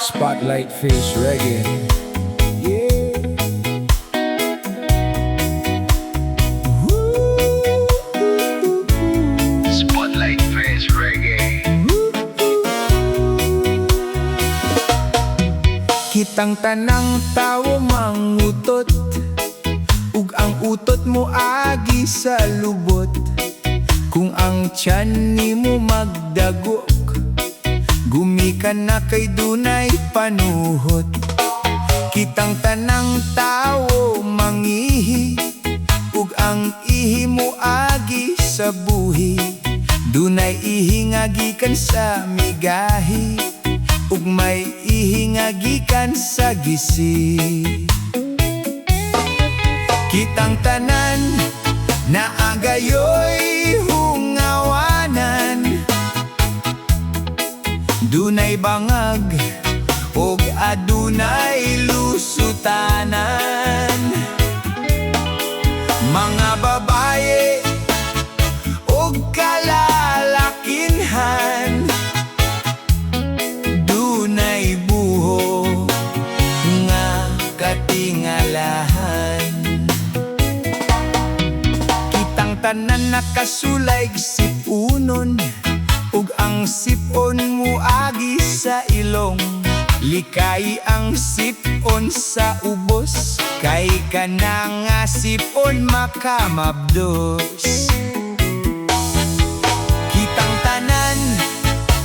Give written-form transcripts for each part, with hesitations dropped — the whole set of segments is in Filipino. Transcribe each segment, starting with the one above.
Spotlight Face Reggae. Yeah. Spotlight Face Reggae. Kitang tanang tao mangutot, ug ang utot mo agi sa lubot. Kung ang tiyan nimo magdagok, gumikan na kay dunay panuhot. Kitang tanang tao mangihi, ug ang ihi mo agi sa buhi. Dunay ihi nga gikan sa migahi, ug may ihi nga gikan sa gisi. Kitang tanan na agayoy hungawanan, dunay bangag ug adunay lusutanan. Mga babaye ug kalalakinhan, dunay buho nga katingalahan. Kitang tanan nakasulayg sipunon, ug ang sipon mo agi sa ilong. Likay ang sipon sa ubos, kay kana nga sipon makamabdos. Kitang tanan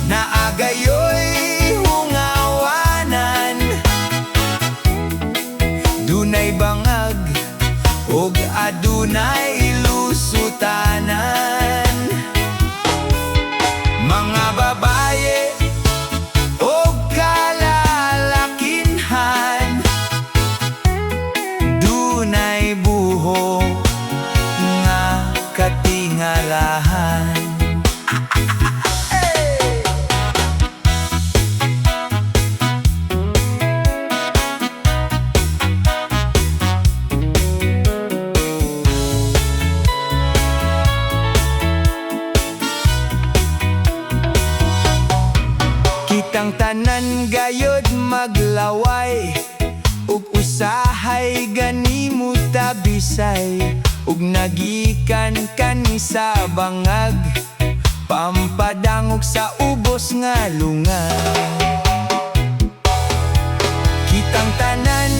na agayoy hungawanan, dunay bangag ug adunay lusutanan. Mga babaye ug kalalakinhan, dunay buho nga katingalahan. Kitang tanan gayod maglaway, ug usahay ganimo tabisay. Ug nagikan kani sa bangag, pampadangog sa ubos nga lungag. Kitang tanan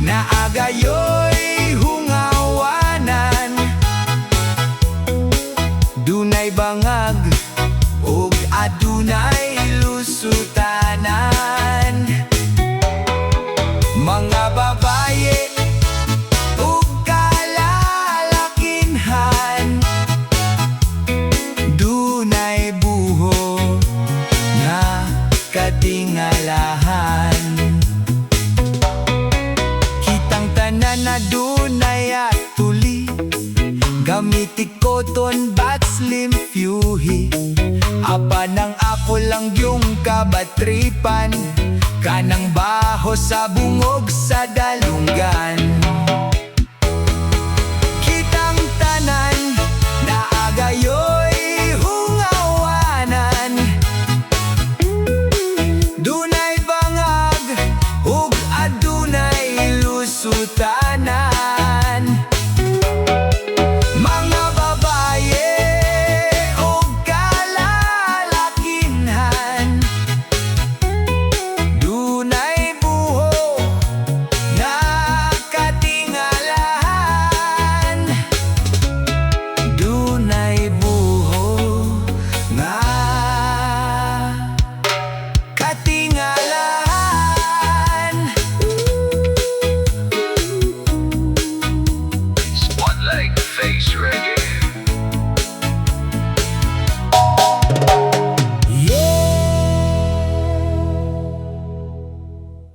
na agayoy hungawanan, dunay bangag ug adunay lusutanan. Mga babaye ug kalalakinhan, dunay buho nga katingalahan. Kitang tanan na dunay atuli, gamiti koton bat slim fuhi. Apa nang ako lang yung kabatripan, kanang baho sa bungog sa dalunggan.